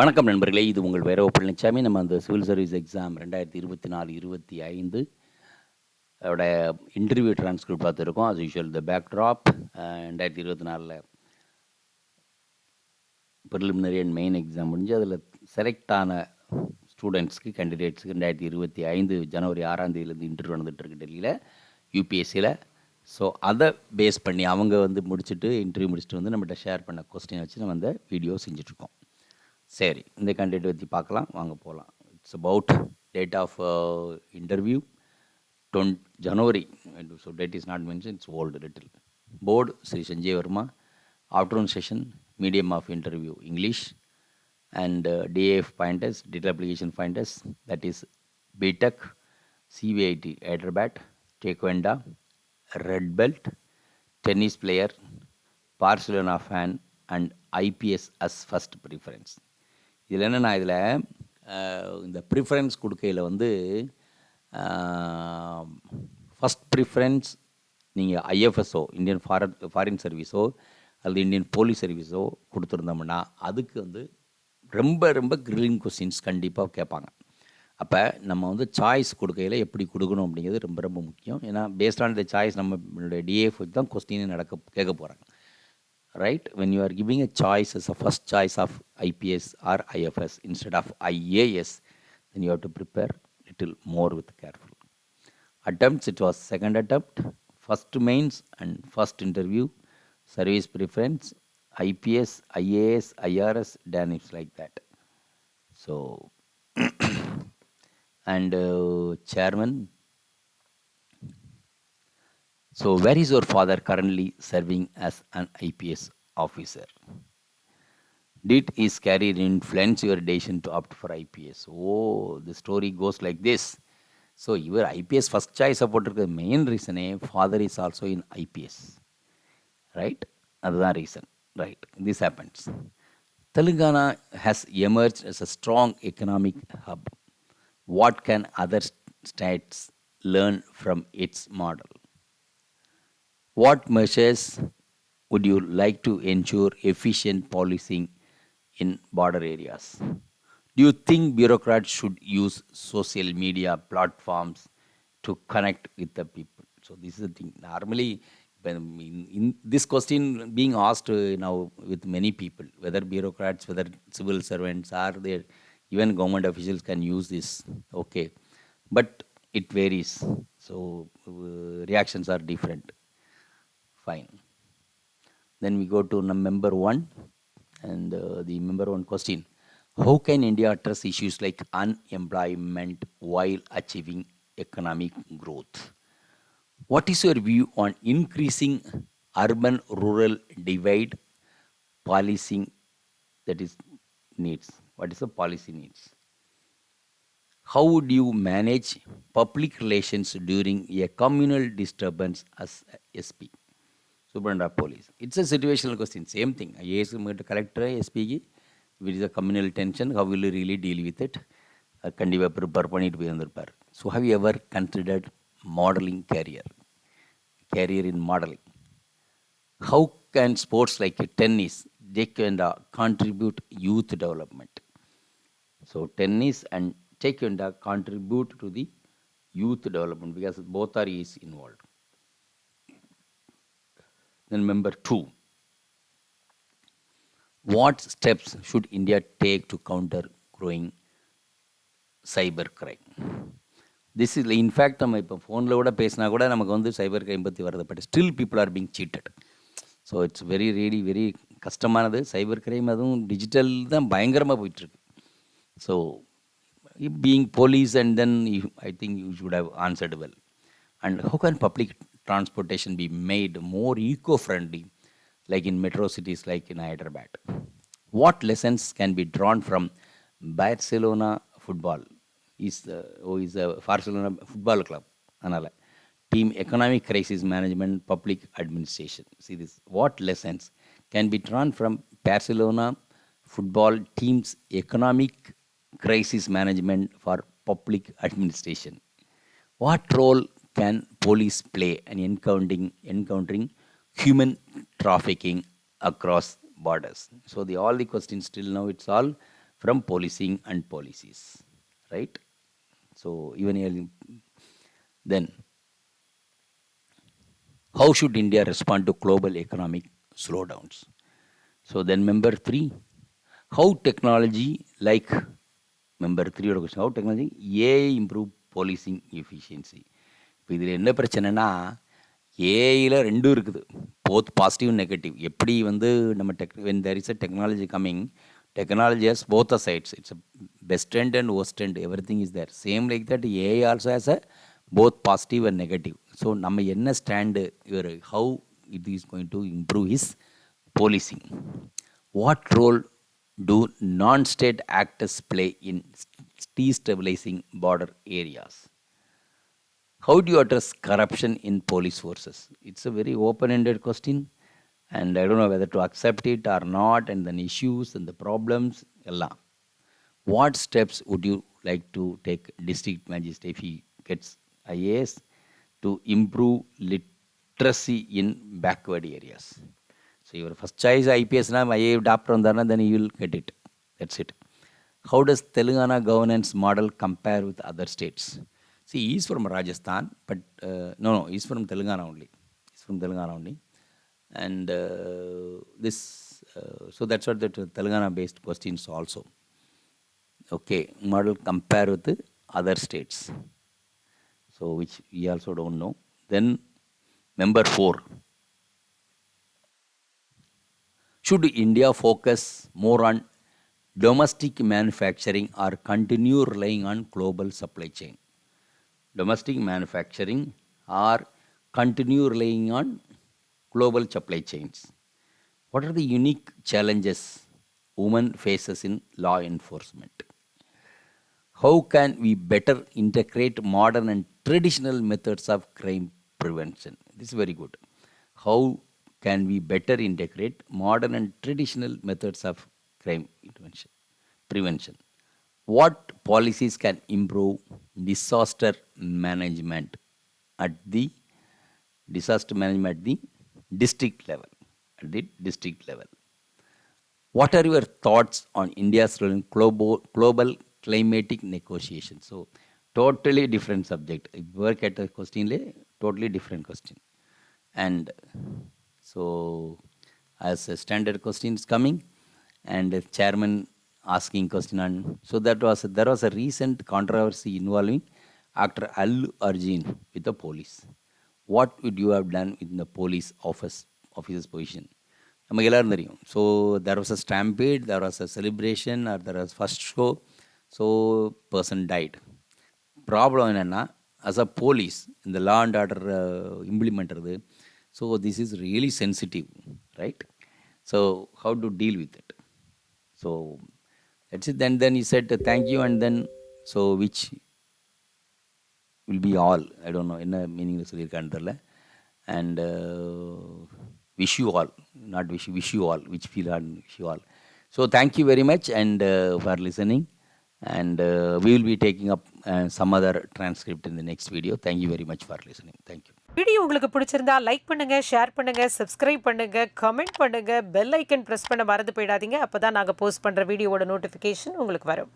வணக்கம் நண்பர்களே, இது உங்கள் வைரவ பழனிசாமி. நம்ம அந்த சிவில் சர்வீஸ் எக்ஸாம் 2024-25 அதோட இன்டர்வியூ டிரான்ஸ்கிரிப்ட் பார்த்துருக்கோம். as usual the backdrop 2024 preliminary and main exam முடிஞ்சு அதில் செலக்ட் ஆன ஸ்டூடெண்ட்ஸ்க்கு கேண்டிடேட்ஸுக்கு 2025 ஜனவரி 6ஆம் தேதியிலேருந்து இன்டர்வியூ நடந்துகிட்ருக்கு டெல்லியில் யூபிஎஸ்சியில். ஸோ அதை பேஸ் பண்ணி அவங்க முடிச்சுட்டு இன்டர்வியூ முடிச்சுட்டு நம்மகிட்ட ஷேர் பண்ண கொஸ்டினை வச்சு நம்ம அந்த வீடியோ செஞ்சுட்ருக்கோம். சரி, இந்த கேண்டிடேட் பற்றி பார்க்கலாம், வாங்க போகலாம். It's about date of interview January. So date is not mentioned, it's old little. Board Sri Sanjay Verma. Afternoon session, medium of interview English, and DAF pointers, data application pointers, that is BTech, CVIT, Hyderabad, Taekwondo, Red Belt, tennis player, Barcelona fan, and IPS as first preference. இதில் என்னென்னா, இதில் இந்த preference கொடுக்கையில் first preference நீங்கள் ஐஎஃப்எஸ்ஓ Indian foreign சர்வீஸோ அல்லது Indian police சர்வீஸோ கொடுத்துருந்தோம்னா அதுக்கு ரொம்ப ரொம்ப grilling questions கண்டிப்பாக கேட்பாங்க. அப்போ நம்ம சாய்ஸ் கொடுக்கையில் எப்படி கொடுக்கணும் அப்படிங்கிறது ரொம்ப ரொம்ப முக்கியம். ஏன்னா பேஸ்ட் ஆன் த சாய்ஸ் நம்மளுடைய டிஏஎஃப் தான் கொஸ்டின் கேட்க போகிறாங்க. Right, when you are giving a choice as a first choice of IPS or IFS instead of IAS, then you have to prepare little more with careful attempts. It was second attempt, first mains and first interview, service preference, IPS, IAS, IRS, then it's like that. So and chairman, so where is your father currently serving as an IPS officer? Did his career influence your decision to opt for IPS? Oh, the story goes like this. So your IPS first choice about the main reason father is also in IPS. Right? That's reason. Right. This happens. Telangana has emerged as a strong economic hub. What can other states learn from its model? What measures would you like to ensure efficient policing in border areas? Do you think bureaucrats should use social media platforms to connect with the people? So this is the thing. Normally, in this question being asked now with many people, whether bureaucrats, whether civil servants are there, even government officials can use this. Okay, but it varies. So reactions are different. Fine. Then we go to member 1, and the member 1 question: how can India address issues like unemployment while achieving economic growth? What is your view on increasing urban-rural divide policing, that is needs? What is the policy needs? How would you manage public relations during a communal disturbance as SP? Superintendent of Police. It's a situational question. Same thing. IAS collector, SPG. If it is a communal tension, how will you really deal with it? So have you ever considered modeling career in modeling? How can sports like tennis, taekwondo contribute youth development? So tennis and taekwondo contribute to the youth development because both are involved. Then member 2, what steps should India take to counter growing cyber crime? This is, in fact, நம்ம இப்போ ஃபோனில் கூட பேசினா கூட நமக்கு சைபர் crime பற்றி வருது, but still people are being cheated. So it's very very கஷ்டமானது. சைபர் கிரைம் அதுவும் டிஜிட்டல் தான் பயங்கரமாக போயிட்டுருக்கு. So being police, and then I think you should have answered well. And how can public transportation be made more eco-friendly, like in metro cities like in Hyderabad? What lessons can be drawn from Barcelona football? Is a Barcelona football club. Anala. Team economic crisis management, public administration. See this. What lessons can be drawn from Barcelona football team's economic crisis management for public administration? What role can police play in encountering human trafficking across borders? So all the questions till now, it's all from policing and policies, right? So even then, how should India respond to global economic slowdowns? So then number 3, how technology like member 3 ஓட question, how technology AI improve policing efficiency. இப்போ இதில் என்ன பிரச்சனைனா, ஏஐயில் ரெண்டும் இருக்குது, both positive negative. எப்படி வந்து நம்ம when there is a technology coming, technology has both the sides. It's a best end and worst end, everything is there. Same like that, AI also has a both positive and negative. So நம்ம என்ன stand, how it is going to improve his policing. What role do non-state actors play in destabilizing border areas? How do you address corruption in police forces? It's a very open-ended question, and I don't know whether to accept it or not, and then issues and the problems. What steps would you like to take district magistrate if he gets IAS to improve literacy in backward areas? So your first choice IPS na IA doctor vandana, then you will get it. That's it. How does Telangana governance model compare with other states? See, he is from Rajasthan, but no, he's from Telangana only. He's from Telangana only, and this. So that's what the Telangana-based questions also. Okay, model compare with the other states. So which we also don't know. Then number 4. Should India focus more on domestic manufacturing or continue relying on global supply chain? Domestic manufacturing or continue relying on global supply chains? What are the unique challenges women faces in law enforcement? How can we better integrate modern and traditional methods of crime prevention? This is very good. How can we better integrate modern and traditional methods of crime prevention? What policies can improve disaster management at the district level? At the district level. What are your thoughts on India's role in global climatic negotiations? So, totally different subject. If you work at a question, totally different question. And so, as a standard question is coming, and the chairman asking question on. So there was a recent controversy involving actor Allu Arjun with the police. What would you have done in the police officer's position? So there was a stampede, there was a celebration, or there was first show, so person died. Problem enna, as a police in the law and order implementer, so this is really sensitive, right? So how to deal with it? So that's it. Then he said thank you, and then so which will be all. I don't know in a meaningless and wish you all, not wish you all, which feel and wish you all. So thank you very much and for listening, and we will be taking up some other transcript in the next video. Thank you very much for listening. Thank you. Video உங்களுக்கு பிடிச்சிருந்தா like பண்ணுங்க, share பண்ணுங்க, subscribe பண்ணுங்க, comment பண்ணுங்க, bell icon press பண்ண மறந்து போயிடாதீங்க. அப்பதான் நாங்க போஸ்ட் பண்ற வீடியோவோட நோட்டிஃபிகேஷன் உங்களுக்கு வரும்.